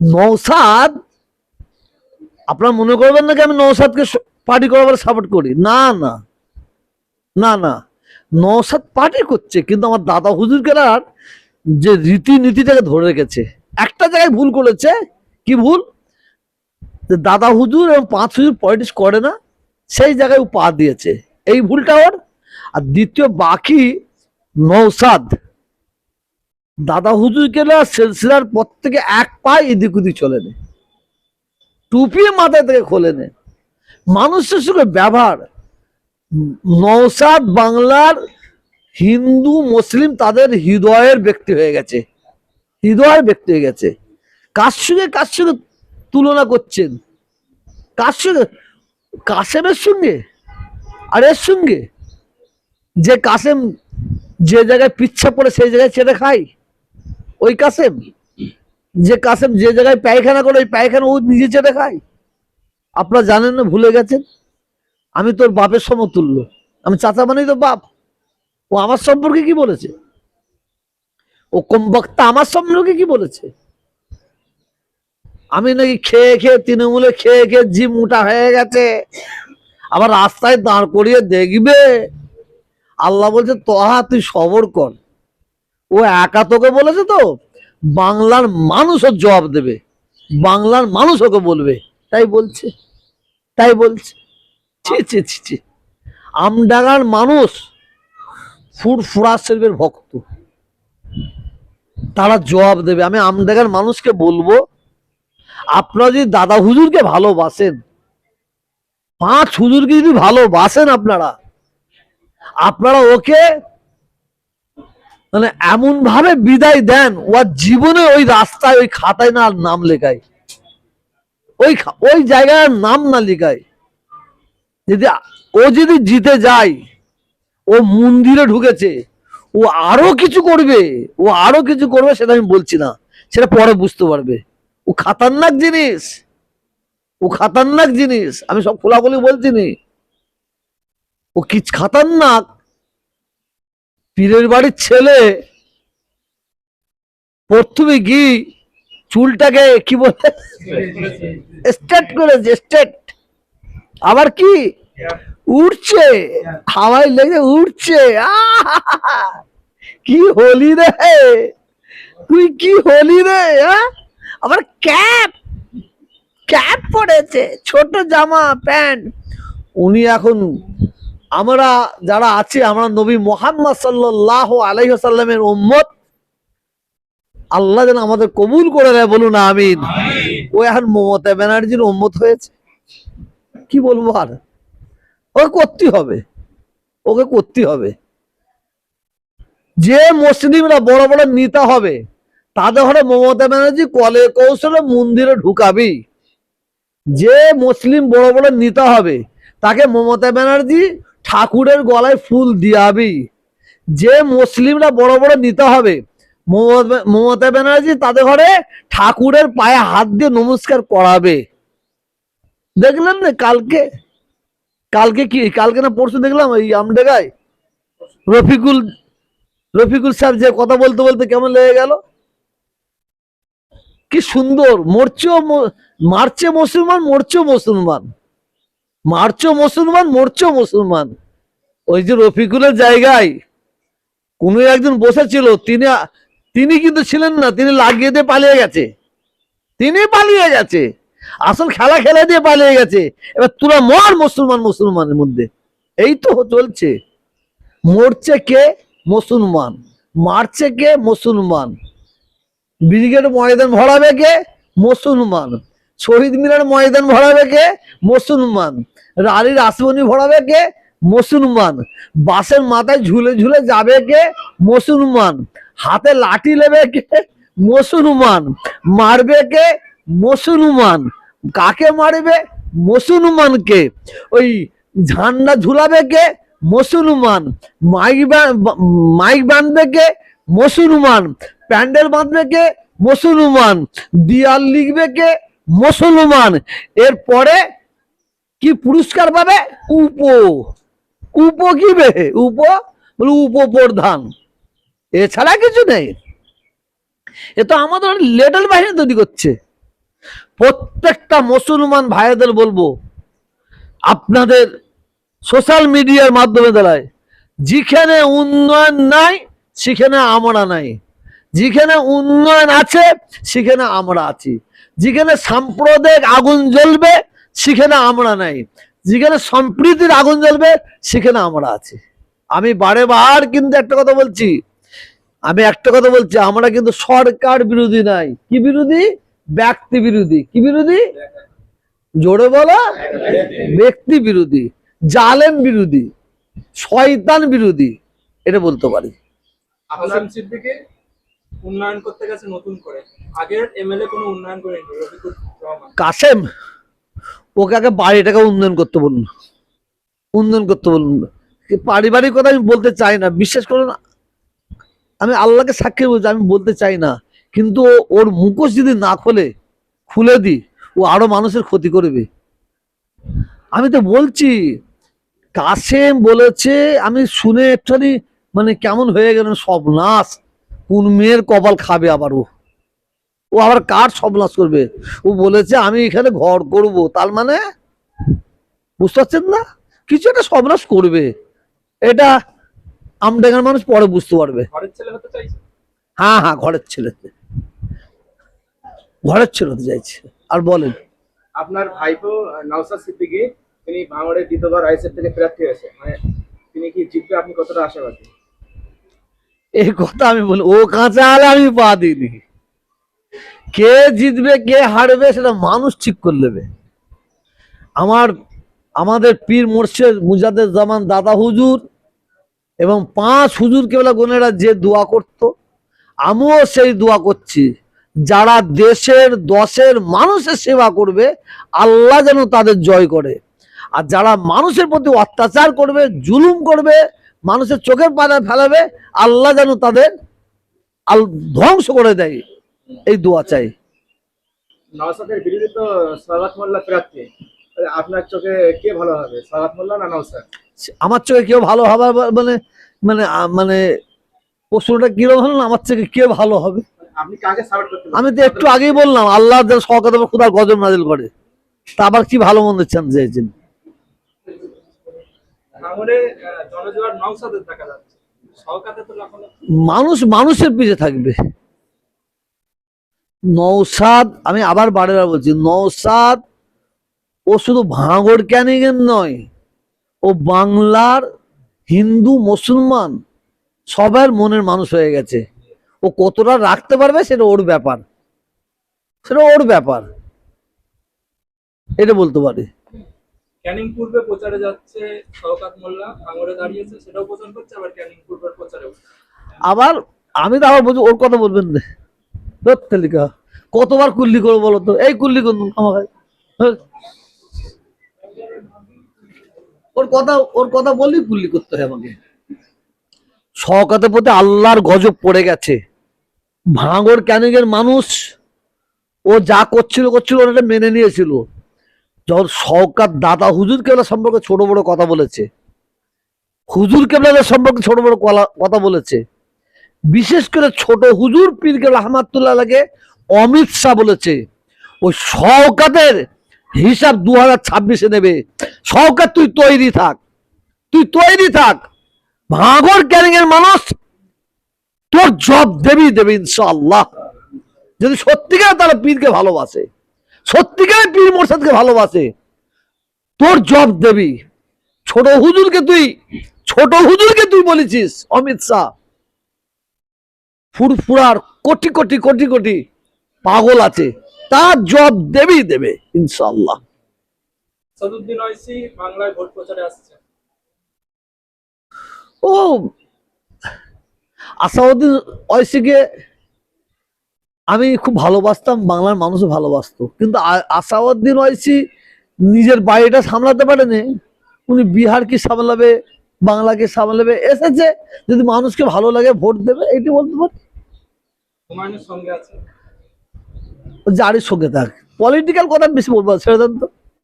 নওশাদ, আপনারা মনে করবেন নাকি আমি নওশাদকে পার্টি করাবার সাপোর্ট করি? না না না না, নওশাদ পার্টি করছে, কিন্তু আমার দাদা হুজুর কেরার যে রীতিনীতিটাকে ধরে রেখেছে। একটা জায়গায় ভুল করেছে। কি ভুল? যে দাদা হুজুর এবং পাঁচ হুজুর পলিটিক্স করে না, সেই জায়গায় ও পা দিয়েছে, এই ভুলটা ওর। আর দ্বিতীয়, বাকি নওশাদ দাদা হুজুর কেরার সিলসিলার পর থেকে এক পা এদিক ওদিক চলে নে, টুপিয়ে মাথায় থেকে খোলে নে, মানুষের সঙ্গে ব্যবহার। নওশাদ বাংলার হিন্দু মুসলিম তাদের হৃদয়ের ব্যক্তি হয়ে গেছে, হৃদয়ের ব্যক্তি হয়ে গেছে। কার সঙ্গে তুলনা করছেন? কার সঙ্গে? কাসেমের সঙ্গে? আর এর সঙ্গে? যে কাসেম যে জায়গায় পিচ্ছা পড়ে সেই জায়গায় ছেড়ে খায়, ওই কাসেম? যে কাসেম যে জায়গায় পায়খানা করে ওই পায়খানা ও নিজে ছেড়ে খায়? আপনারা জানেন না, ভুলে গেছেন? আমি তোর বাপের সমতুল্য, আমি চাচা মানেই তো বাপ। ও আমার সম্পর্কে কি বলেছে? ও কম বক্তা আমার সম্পর্কে কি বলেছে? আমি নাকি খেয়ে খেয়ে তৃণমূলে খেয়ে খেয়ে জি মোটা হয়ে গেছে, আবার রাস্তায় দাঁড় করিয়ে দেখবে। আল্লাহ বলছে তোহা তুই সবর কর। ও একা তোকে বলেছে তো, বাংলার মানুষ ওর জবাব দেবে, বাংলার মানুষ ওকে বলবে। তাই বলছে, তাই বলছে। ছি ছি ছি ছি। আমডাঙ্গার মানুষ ফুরফুরা শরীফের ভক্ত, তারা জবাব দেবে। আমি আমডাঙ্গার মানুষকে বলবো, আপনারা যদি দাদা হুজুরকে ভালোবাসেন, পাঁচ হুজুরকে যদি ভালোবাসেন, আপনারা আপনারা ওকে মানে এমন ভাবে বিদায় দেন, ওর জীবনে ওই রাস্তায় ওই খাতায় না নাম লেখায়, ওই ওই জায়গায় নাম না লেখায়। যদি ও যদি জিতে যায়, ও মন্দিরে ঢুকেছে, ও আরো কিছু করবে, ও আরো কিছু করবে, সেটা আমি বলছি না, সেটা পরে বুঝতে পারবে। ও খাতারনাক জিনিস, ও খাতারনাক জিনিস, আমি সব খোলাখুলি বলছি নি। ও কি খাতারনাক! পীরের বাড়ির ছেলে প্রথমে কি চুলটাকে কি বলে স্ট্রেট করেছে, স্ট্রেট, আবার কি উঠছে, হাওয়ায় লেগে উঠছে। কি হলি রে তুই, কি হলি রে! আবার ক্যাপ, ক্যাপ পড়েছে, ছোট জামা প্যান্ট। উনি এখন, আমরা যারা আছি, আমরা নবী মুহাম্মদ সাল্লাল্লাহু আলাইহি ওয়াসাল্লামের উম্মত, আল্লাহ যেন আমাদের কবুল করে নেয়, বলুন আমিন। ও এখন মমতা ব্যানার্জির উম্মত হয়েছে, কি বলবো আর। ওকে করতে হবে, ওকে করতে হবে। যে মুসলিমরা বড় বড় নেতা হবে, তাদের ঘরে মমতা ব্যানার্জি কলে কৌশলে মন্দিরে ঢুকাবি। যে মুসলিম বড় বড় নেতা হবে, তাকে মমতা ব্যানার্জি ঠাকুরের গলায় ফুল দিয়াবি। যে মুসলিমরা বড় বড় নেতা হবে, মমতা ব্যানার্জি তাদের ঘরে ঠাকুরের পায়ে হাত দিয়ে নমস্কার করাবে। দেখলেন না কালকে, কালকে কি, কালকে না পরশু দেখলাম এই আমডাঙ্গায় রফিকুল সাহেব যে কথা বলতে বলতে কেমন লেগে গেল, কি সুন্দর। মারছে মুসলমান, মরছেও মুসলমান, মারছো মুসলমান, মরছেও মুসলমান। ওই যে রফিকুলের জায়গায় কোন একজন বসেছিল, তিনি কিন্তু ছিলেন না, তিনি লাগিয়ে দিয়ে পালিয়ে গেছে, তিনি পালিয়ে গেছে, আসল খেলা খেলা দিয়ে পালিয়ে গেছে। এবার তোরা মর মুসলমান মুসলমানের মধ্যে, এই তো চলছে। মরছে কে? মুসলমান। মারছে কে? মুসলমান। ব্রিগেড ময়দান ভরাবে কে? মুসলমান। শহীদ মিনার ময়দান ভরাবে কে? মুসলমান। রানীর আসবনি ভরাবে কে? মুসলমান। বাসের মাথায় ঝুলে ঝুলে যাবে কে? মুসলমান। হাতে লাঠি নেবে কে? মুসলমান। মারবে কে? মুসলমান। কাকে মারবে? মুসলমানকে। ওই ঝান্ডা ঝুলাবে কে? মুসলমান। মাইক বাঁধবে কে? মুসলমান। প্যান্ডেল বাঁধবে কে? মুসলমান। দিয়াল লিখবে কে? মুসলমান। এরপরে কি পুরস্কার পাবে? উপ কি বে? উপপ্রধান, এছাড়া কিছু নেই। এ তো আমাদের লিটল বাহিনী তৈরি করছে, প্রত্যেকটা মুসলমান ভাইদের বলবো, আপনাদের সোশ্যাল মিডিয়ার মাধ্যমে দ্বারায় যেখানে উন্নয়ন নাই সেখানে আমরা নাই, যেখানে উন্নয়ন আছে সেখানে আমরা আছি, যেখানে সাম্প্রদায়িক আগুন জ্বলবে সেখানে আমরা নাই, যেখানে সম্প্রীতির আগুন জ্বলবে সেখানে আমরা আছি। আমি বারে বার কিন্তু একটা কথা বলছি, আমরা কিন্তু সরকার বিরোধী নাই। কি বিরোধী? ব্যক্তি বিরোধী। কি বিরোধী? জোরে বলা, ব্যক্তি বিরোধী, জালেম বিরোধী, শয়তান বিরোধী, এটা বলতে পারি। আপনার সিদ্দিকী উন্নয়ন করতে গেছে নতুন করে, আগের এমএলএ কোনো উন্নয়ন করেনি রফিকুর রহমান। কাসেম ওকে আগে বাড়িটাকে উন্নয়ন করতে বলুন, পারিবারিক কথা আমি বলতে চাই না, বিশ্বাস করুন, আমি আল্লাহকে সাক্ষী বলছি, আমি বলতে চাই না, কিন্তু ওর মুখোশ যদি না খুলে দিই, ও আরো মানুষের ক্ষতি করবে। আমি তো বলছি, কাসেম বলেছে, আমি শুনে একটুখানি মানে কেমন হয়ে গেল, সব নাশ, কোন মেয়ের কপাল খাবে আবার ও আবার কার সর্বনাশ করবে। ও বলেছে আমি এখানে ঘর করব, তার মানে বুঝতে পারছেন না, কিছু একটা সর্বনাশ করবে। এটা আমডাঙ্গার মানুষ পরে বুঝতে পারবে। ঘরের ছেলে হতে চাইছে। হ্যাঁ, ঘরের ছেলে হতে চাইছে। আর বলেন, আপনার ভাইপো নওশাদ সিদ্দিকী তিনি ভাঙড়ের দ্বিতীয়বার আইএসএফ থেকে প্রার্থী হয়েছে, মানে তিনি কি জিতবে, আপনি কতটা আশাবাদী? এই কথা আমি বলি, ও কাঁচা হলে আমি পা দিইনি। কে জিতবে কে হারবে সেটা মানুষ ঠিক করে নেবে। আমাদের পীর মুর্শিদ মুজাদ্দেদ জামান দাদা হুজুর এবং 5 হুজুর কেবলা গোনেরা যে দোয়া করত, আমিও সেই দোয়া করছি, যারা দেশের 10 মানুষের সেবা করবে আল্লাহ যেন তাদের জয় করে, আর যারা মানুষের প্রতি অত্যাচার করবে, জুলুম করবে, মানুষের চোখের পাতা ফেলাবে, আল্লাহ যেন তাদের ধ্বংস করে দেয়, এই দোয়া চাই। নওশাদের বিরোধী তো সালাত মোল্লা প্রার্থী, আপনার চোখে কে ভালো হবে, সালাত মোল্লা না নওশাদ? আমার চোখে কেউ ভালো হবে মানে মানে মানে প্রশ্নটা কিরকম হলো, আমার চোখে কে ভালো হবে? আপনি কাকে সাপোর্ট করতে? আমি তো একটু আগেই বললাম, আল্লাহ যেন শওকত খুদার গজব নাজিল করে, তা আবার কি ভালো মন্দ চান চাইছেন? ভাঙড়ে জনজোয়ার নওশাদের দেখা যাচ্ছে, শওকতে তো এখনো মানুষের পিছে থাকবে। নওশাদ, আমি আবার বারবার বলছি, নওশাদ ও শুধু ভাঙড় ক্যানিংয়ের নয়, ও বাংলার হিন্দু মুসলমান সবার মনের মানুষ হয়ে গেছে। ও কতটা রাখতে পারবে সেটা ওর ব্যাপার, এটা বলতে পারি। ক্যানিং পূর্বে প্রচারে যাচ্ছে শওকত মোল্লা, ভাঙড়ে দাঁড়িয়েছে, সেটাও প্রচার করছে, আবার ক্যানিং পূর্বের প্রচারে আবার আমি তো আবার বলছি, ওর কথা বলবেন না, তালিকা কতবার কুল্লি করবো বলো তো, এই কুল্লি করুন আমাকে, ওর কথা বললেই কুল্লি করতে হয় আমাকে। শওকতের প্রতি আল্লাহর গজব পড়ে গেছে। ভাঙড় ক্যানিংয়ের মানুষ ও যা করছিল ওটা মেনে নিয়েছিল। যখন শওকত দাদা হুজুর কেবলা সম্পর্কে ছোট বড় কথা বলেছে, হুজুর কেবলাদের সম্পর্কে ছোট বড় কথা বলেছে, বিশেষ করে ছোট হুজুর পীর কেবলা রহমাতুল্লাহকে অমিত শাহ বলেছে, ওই শওকতের হিসাব 2026-এ নেবে। শওকত তুই তৈরি থাক, ভাঙড় ক্যানিংয়ের মানুষ তোর জব দেবে ইনশাআল্লাহ। যদি সত্যিকার তারা পীরকে ভালোবাসে, সত্যিকার পীর মোর্শেদকে ভালোবাসে, তোর জব দেবি। ছোট হুজুরকে তুই বলেছিস অমিত শাহ, ফুরফুরার কোটি কোটি কোটি কোটি পাগল আছে, তার জব দেবে ইনশাআল্লাহ। আসাদুদ্দিন ওয়াইসি বাংলায় ভোট প্রচারে আসছে। ও আসাদুদ্দিন ওয়াইসিকে আমি খুব ভালোবাসতাম, বাংলার মানুষও ভালোবাসতো, কিন্তু আসাদুদ্দিন ওয়াইসি নিজের বাড়িটা সামলাতে পারেনি। উনি বিহার কি সামলাবে, বাংলাকে সামলাবে, এসেছে যদি মানুষকে ভালো লাগে ভোট দেবে, এটি বলতে পারি। হুমায়ুনের সঙ্গে আছে, যারই সঙ্গে থাক, পলিটিক্যাল কথা বেশি বলবো, ছেড়ে দেন তো।